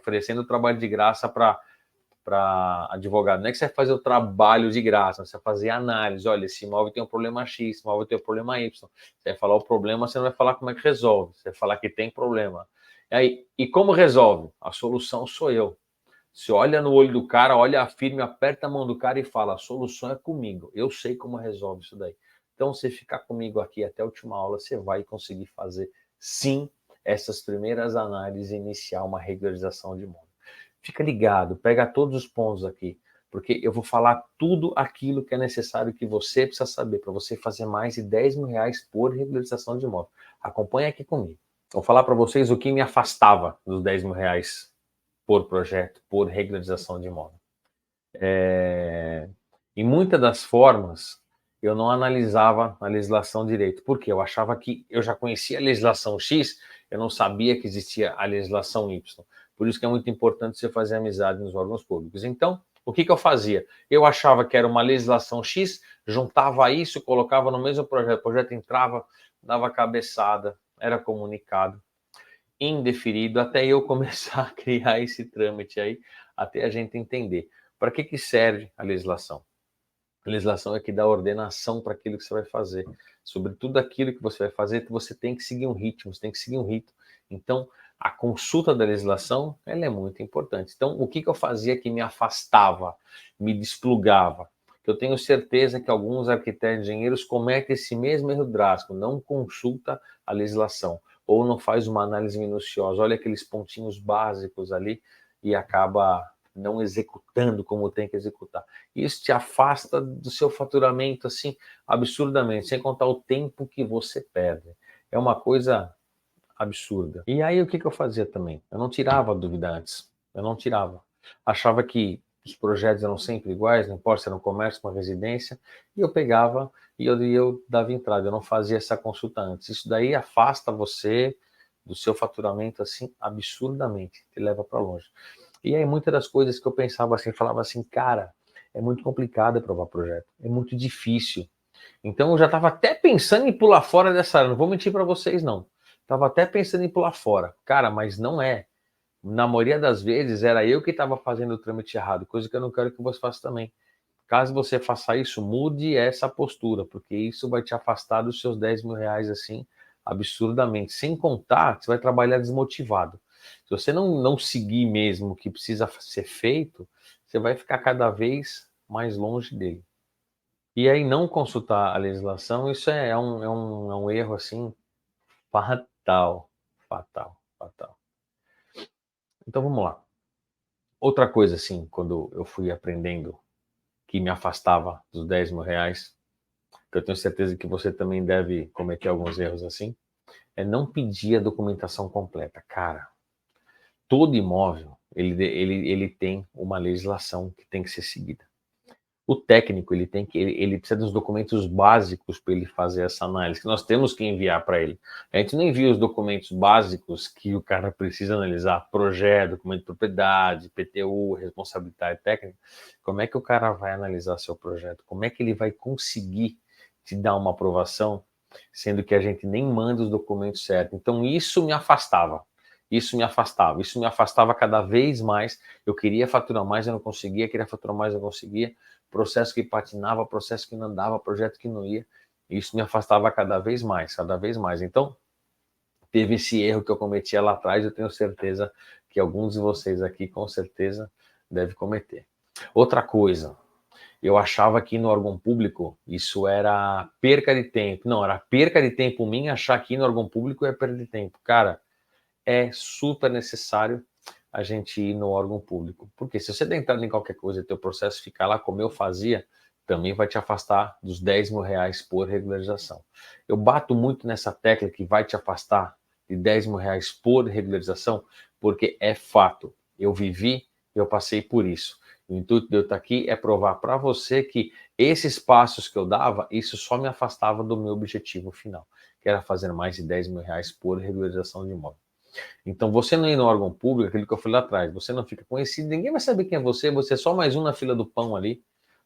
para advogado. Não é que você vai fazer o trabalho de graça, você vai fazer análise. Olha, esse imóvel tem um problema X, esse imóvel tem um problema Y. Você vai falar o problema, você não vai falar como é que resolve. Você vai falar que tem problema. E como resolve? A solução sou eu. Você olha no olho do cara, olha firme, aperta a mão do cara e fala, a solução é comigo. Eu sei como resolve isso daí. Então, se ficar comigo aqui até a última aula, você vai conseguir fazer, sim, essas primeiras análises e iniciar uma regularização de imóvel. Fica ligado, pega todos os pontos aqui, porque eu vou falar tudo aquilo que é necessário que você precisa saber para você fazer mais de 10 mil reais por regularização de imóvel. Acompanha aqui comigo. Vou falar para vocês o que me afastava dos 10 mil reais por projeto, por regularização de imóvel. Em muitas das formas, eu não analisava a legislação direito. Por quê? Eu achava que eu já conhecia a legislação X, eu não sabia que existia a legislação Y. Por isso que é muito importante você fazer amizade nos órgãos públicos. Então, o que eu fazia? Eu achava que era uma legislação X, juntava isso, colocava no mesmo projeto. O projeto entrava, dava cabeçada, era comunicado, indeferido, até eu começar a criar esse trâmite aí, até a gente entender. Para que serve a legislação? A legislação é que dá ordenação para aquilo que você vai fazer. Sobre tudo aquilo que você vai fazer, você tem que seguir um ritmo, você tem que seguir um rito. Então, a consulta da legislação, ela é muito importante. Então, o que eu fazia que me afastava, me desplugava? Eu tenho certeza que alguns arquitetos e engenheiros cometem esse mesmo erro drástico, não consulta a legislação, ou não faz uma análise minuciosa, olha aqueles pontinhos básicos ali e acaba não executando como tem que executar. Isso te afasta do seu faturamento, assim, absurdamente, sem contar o tempo que você perde. É uma coisa absurda. E aí, o que eu fazia também? Eu não tirava dúvida antes. Eu não tirava. Achava que os projetos eram sempre iguais, não importa se era um comércio, uma residência, e eu pegava e eu dava entrada. Eu não fazia essa consulta antes. Isso daí afasta você do seu faturamento, assim, absurdamente. Te leva para longe. E aí, muitas das coisas que eu pensava assim, falava assim, cara, é muito complicado aprovar projeto, é muito difícil. Então, eu já estava até pensando em pular fora dessa área, não vou mentir para vocês, não. Estava até pensando em pular fora. Cara, mas não é. Na maioria das vezes, era eu que estava fazendo o trâmite errado, coisa que eu não quero que você faça também. Caso você faça isso, mude essa postura, porque isso vai te afastar dos seus 10 mil reais, assim, absurdamente. Sem contar que você vai trabalhar desmotivado. Se você não seguir mesmo o que precisa ser feito, você vai ficar cada vez mais longe dele. E aí não consultar a legislação, isso é um erro, assim, fatal, fatal, fatal. Então vamos lá. Outra coisa, assim, quando eu fui aprendendo que me afastava dos 10 mil reais, que eu tenho certeza que você também deve cometer alguns erros assim, é não pedir a documentação completa. Cara, todo imóvel, ele tem uma legislação que tem que ser seguida. O técnico, ele precisa dos documentos básicos para ele fazer essa análise, que nós temos que enviar para ele. A gente não envia os documentos básicos que o cara precisa analisar, projeto, documento de propriedade, PTU, responsabilidade técnica. Como é que o cara vai analisar seu projeto? Como é que ele vai conseguir te dar uma aprovação, sendo que a gente nem manda os documentos certos? Então, isso me afastava. Isso me afastava cada vez mais. Eu queria faturar mais, eu não conseguia, queria faturar mais, eu não conseguia. Processo que patinava, processo que não andava, projeto que não ia. Isso me afastava cada vez mais, cada vez mais. Então, teve esse erro que eu cometia lá atrás, eu tenho certeza que alguns de vocês aqui, com certeza, devem cometer. Outra coisa, eu achava que no órgão público isso era perca de tempo. Não, era perca de tempo minha achar que no órgão público é perda de tempo. Cara, é super necessário a gente ir no órgão público. Porque se você der entrada em qualquer coisa e teu processo ficar lá como eu fazia, também vai te afastar dos 10 mil reais por regularização. Eu bato muito nessa tecla que vai te afastar de 10 mil reais por regularização, porque é fato. Eu vivi, eu passei por isso. O intuito de eu estar aqui é provar para você que esses passos que eu dava, isso só me afastava do meu objetivo final, que era fazer mais de 10 mil reais por regularização de imóvel. Então, você não ir no órgão público, aquilo que eu falei lá atrás, você não fica conhecido, ninguém vai saber quem é você é só mais um na fila do pão ali.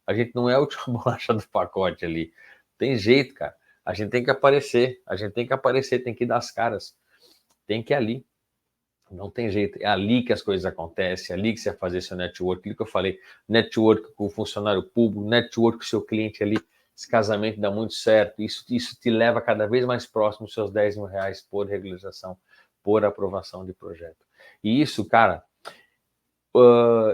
A gente não é a última bolacha do pacote ali. Tem jeito, cara. A gente tem que aparecer, tem que dar as caras, tem que ir ali. Não tem jeito, é ali que as coisas acontecem, é ali que você vai fazer seu network, aquilo que eu falei, network com o funcionário público, network com o seu cliente ali, esse casamento dá muito certo, isso te leva cada vez mais próximo dos seus 10 mil reais por regularização, por aprovação de projeto. E isso, cara,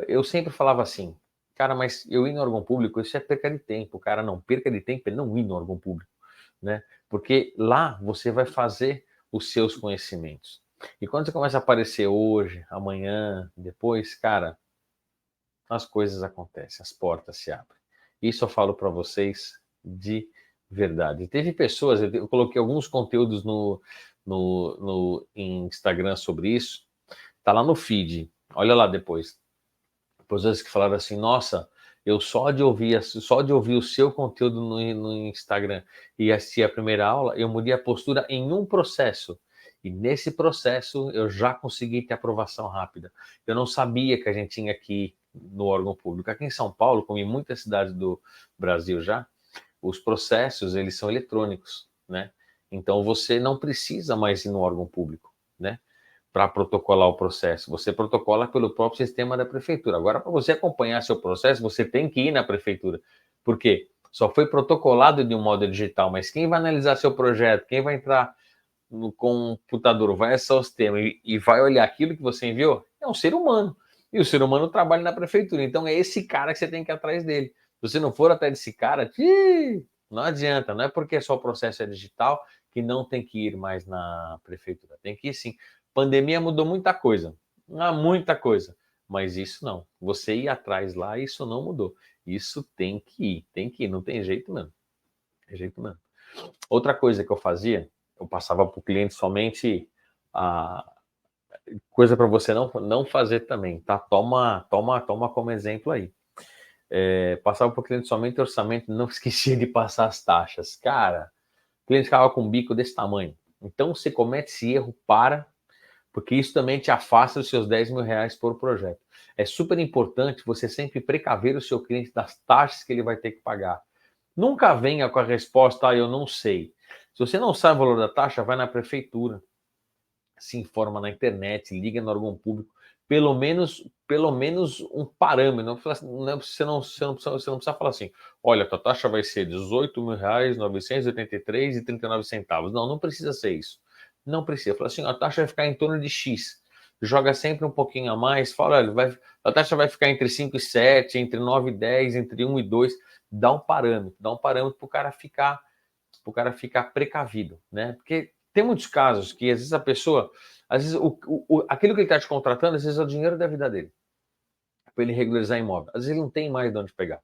eu sempre falava assim, cara, mas eu ir no órgão público, isso é perca de tempo, cara, não, perca de tempo é não ir no órgão público, né? Porque lá você vai fazer os seus conhecimentos. E quando você começa a aparecer hoje, amanhã, depois, cara, as coisas acontecem, as portas se abrem. Isso eu falo para vocês de verdade. Teve pessoas, eu coloquei alguns conteúdos no Instagram sobre isso, tá lá no feed, olha lá depois. Pessoas que falaram assim, nossa, eu só de ouvir o seu conteúdo no Instagram e assistir a primeira aula, eu mudei a postura em um processo. E nesse processo eu já consegui ter aprovação rápida. Eu não sabia que a gente tinha aqui no órgão público. Aqui em São Paulo, como em muitas cidades do Brasil já, os processos eles são eletrônicos, né? Então você não precisa mais ir no órgão público, né? Para protocolar o processo. Você protocola pelo próprio sistema da prefeitura. Agora, para você acompanhar seu processo, você tem que ir na prefeitura. Por quê? Só foi protocolado de um modo digital, mas quem vai analisar seu projeto, quem vai entrar no computador, vai acessar o sistema e vai olhar aquilo que você enviou, é um ser humano. E o ser humano trabalha na prefeitura. Então é esse cara que você tem que ir atrás dele. Se você não for atrás desse cara, não adianta. Não é porque só o processo é digital que não tem que ir mais na prefeitura. Tem que ir sim. Pandemia mudou muita coisa. Muita coisa. Mas isso não. Você ir atrás lá, isso não mudou. Isso tem que ir. Não tem jeito mesmo. Tem jeito mesmo. Outra coisa que eu fazia, eu passava para o cliente somente a coisa para você não fazer também, tá? Toma como exemplo aí. Passava para o cliente somente orçamento, não esquecia de passar as taxas. Cara, o cliente ficava com um bico desse tamanho. Então, você comete esse erro, porque isso também te afasta dos seus 10 mil reais por projeto. É super importante você sempre precaver o seu cliente das taxas que ele vai ter que pagar. Nunca venha com a resposta, eu não sei. Se você não sabe o valor da taxa, vai na prefeitura, se informa na internet, liga no órgão público, pelo menos um parâmetro. Você não precisa falar assim, olha, a tua taxa vai ser R$18.983,39. Não precisa ser isso. Não precisa. Fala assim, a taxa vai ficar em torno de X. Joga sempre um pouquinho a mais, fala, olha, a taxa vai ficar entre 5 e 7, entre 9 e 10, entre 1 e 2. Dá um parâmetro para o cara ficar precavido, né? Porque tem muitos casos que às vezes a pessoa, às vezes aquilo que ele está te contratando, às vezes é o dinheiro da vida dele, para ele regularizar imóvel. Às vezes ele não tem mais de onde pegar.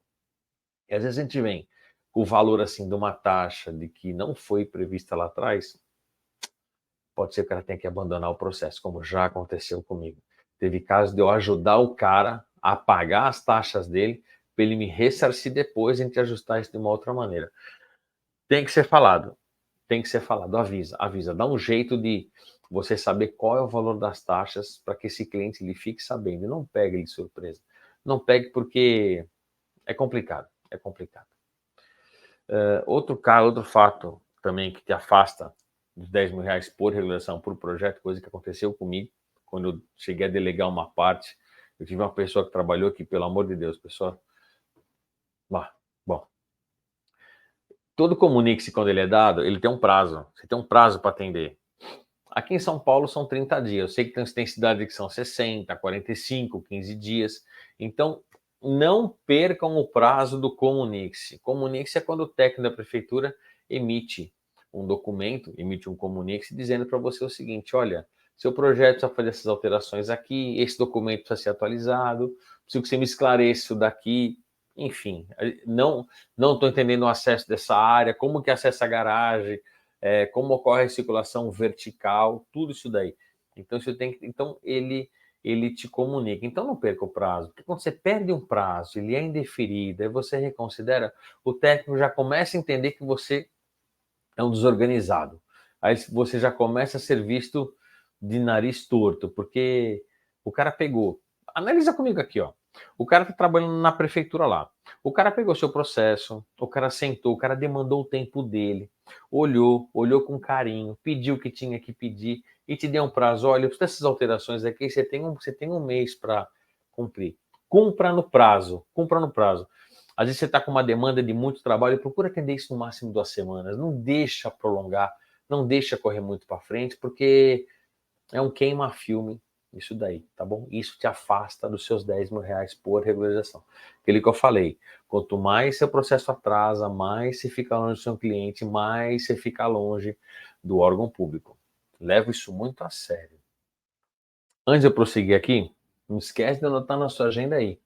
E às vezes a gente vem com o valor assim de uma taxa de que não foi prevista lá atrás, pode ser que o cara tenha que abandonar o processo, como já aconteceu comigo. Teve casos de eu ajudar o cara a pagar as taxas dele, para ele me ressarcir depois e a gente ajustar isso de uma outra maneira. Tem que ser falado, avisa, dá um jeito de você saber qual é o valor das taxas para que esse cliente ele fique sabendo, e não pegue ele de surpresa. Não pegue porque é complicado. Outro fato também que te afasta dos 10 mil reais por regulação, por projeto, coisa que aconteceu comigo, quando eu cheguei a delegar uma parte, eu tive uma pessoa que trabalhou aqui, pelo amor de Deus, pessoal. Bom, todo comunique-se quando ele é dado, ele tem um prazo. Você tem um prazo para atender. Aqui em São Paulo são 30 dias. Eu sei que tem cidade que são 60, 45, 15 dias. Então, não percam o prazo do comunique-se. Comunique-se é quando o técnico da prefeitura emite um documento, emite um comunique-se dizendo para você o seguinte: olha, seu projeto precisa fazer essas alterações aqui, esse documento precisa ser atualizado, preciso que você me esclareça isso daqui. Enfim, não estou entendendo o acesso dessa área, como que acessa a garagem, como ocorre a circulação vertical, tudo isso daí. Então, ele te comunica. Então, não perca o prazo, porque quando você perde um prazo, ele é indeferido, aí você reconsidera, o técnico já começa a entender que você é um desorganizado. Aí você já começa a ser visto de nariz torto, porque o cara pegou. Analisa comigo aqui, ó. O cara tá trabalhando na prefeitura lá. O cara pegou seu processo, o cara sentou, o cara demandou o tempo dele, olhou com carinho, pediu o que tinha que pedir e te deu um prazo. Olha, essas alterações aqui, você tem um mês para cumprir. Cumpra no prazo. Às vezes você está com uma demanda de muito trabalho, procura atender isso no máximo 2 semanas. Não deixa prolongar, não deixa correr muito para frente, porque é um queima-filme isso daí, tá bom? Isso te afasta dos seus 10 mil reais por regularização. Aquele que eu falei, quanto mais seu processo atrasa, mais você fica longe do seu cliente, mais você fica longe do órgão público. Levo isso muito a sério. Antes de eu prosseguir aqui, não esquece de anotar na sua agenda aí.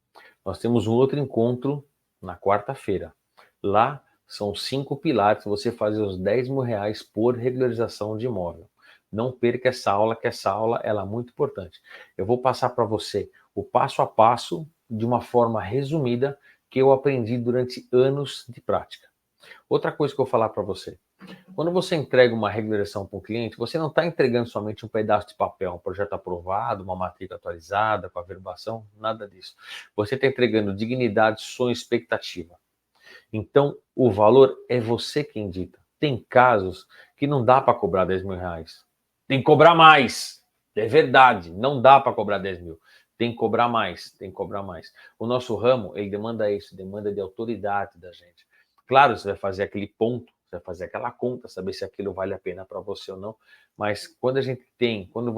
Nós temos um outro encontro na quarta-feira. Lá são 5 pilares para você fazer os 10 mil reais por regularização de imóvel. Não perca essa aula, que essa aula ela é muito importante. Eu vou passar para você o passo a passo de uma forma resumida que eu aprendi durante anos de prática. Outra coisa que eu vou falar para você. Quando você entrega uma regularização para um cliente, você não está entregando somente um pedaço de papel, um projeto aprovado, uma matrícula atualizada, com a averbação, nada disso. Você está entregando dignidade, sonho, expectativa. Então, o valor é você quem dita. Tem casos que não dá para cobrar 10 mil reais. Tem que cobrar mais. É verdade, não dá para cobrar 10 mil. Tem que cobrar mais, tem que cobrar mais. O nosso ramo, ele demanda isso, demanda de autoridade da gente. Claro, você vai fazer aquele ponto, você vai fazer aquela conta, saber se aquilo vale a pena para você ou não. Mas quando a gente tem, quando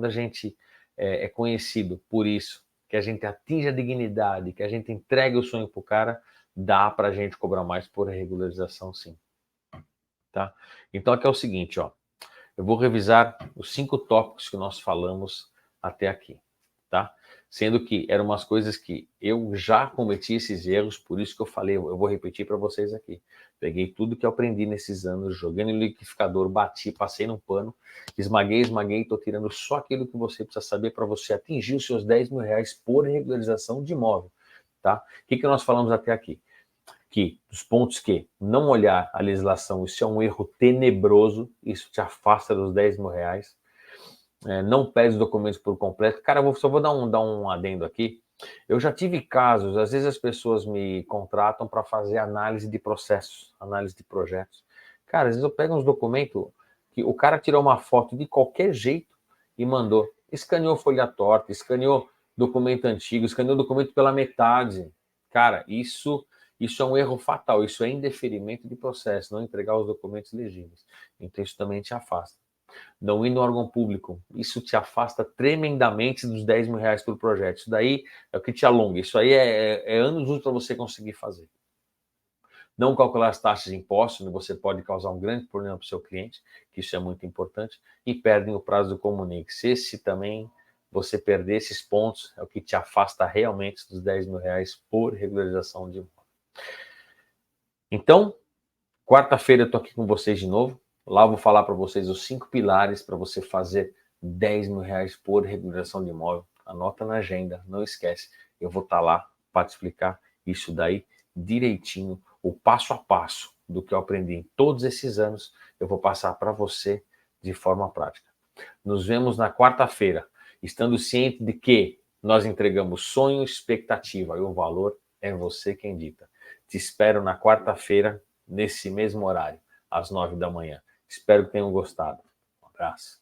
a gente é conhecido por isso, que a gente atinge a dignidade, que a gente entrega o sonho para o cara, dá para a gente cobrar mais por regularização, sim. Tá? Então aqui é o seguinte, ó. Eu vou revisar os 5 tópicos que nós falamos até aqui, tá? Sendo que eram umas coisas que eu já cometi esses erros, por isso que eu falei, eu vou repetir para vocês aqui. Peguei tudo que eu aprendi nesses anos, joguei no liquidificador, bati, passei no pano, esmaguei, tô tirando só aquilo que você precisa saber para você atingir os seus 10 mil reais por regularização de imóvel, tá? O que nós falamos até aqui? Que dos pontos que não olhar a legislação, isso é um erro tenebroso, isso te afasta dos 10 mil reais. Não pede os documentos por completo. Cara, só vou dar um adendo aqui. Eu já tive casos, às vezes as pessoas me contratam para fazer análise de processos, análise de projetos. Cara, às vezes eu pego uns documentos que o cara tirou uma foto de qualquer jeito e mandou. Escaneou folha torta, escaneou documento antigo, escaneou documento pela metade. Cara, isso é um erro fatal, isso é indeferimento de processo, não entregar os documentos legíveis. Então isso também te afasta. Não ir no órgão público, isso te afasta tremendamente dos 10 mil reais por projeto. Isso daí é o que te alonga, isso aí é anos luz para você conseguir fazer. Não calcular as taxas de impostos, você pode causar um grande problema para o seu cliente, que isso é muito importante, e perdem o prazo do comunique. Se esse também você perder esses pontos, é o que te afasta realmente dos 10 mil reais por regularização de imóvel. Então, quarta-feira eu estou aqui com vocês de novo. Lá eu vou falar para vocês os 5 pilares para você fazer 10 mil reais por regularização de imóvel. Anota na agenda, não esquece. Eu vou estar lá para te explicar isso daí direitinho, o passo a passo do que eu aprendi em todos esses anos, eu vou passar para você de forma prática. Nos vemos na quarta-feira, estando ciente de que nós entregamos sonho, expectativa e o valor é você quem dita. Te espero na quarta-feira, nesse mesmo horário, às 9 da manhã. Espero que tenham gostado. Um abraço.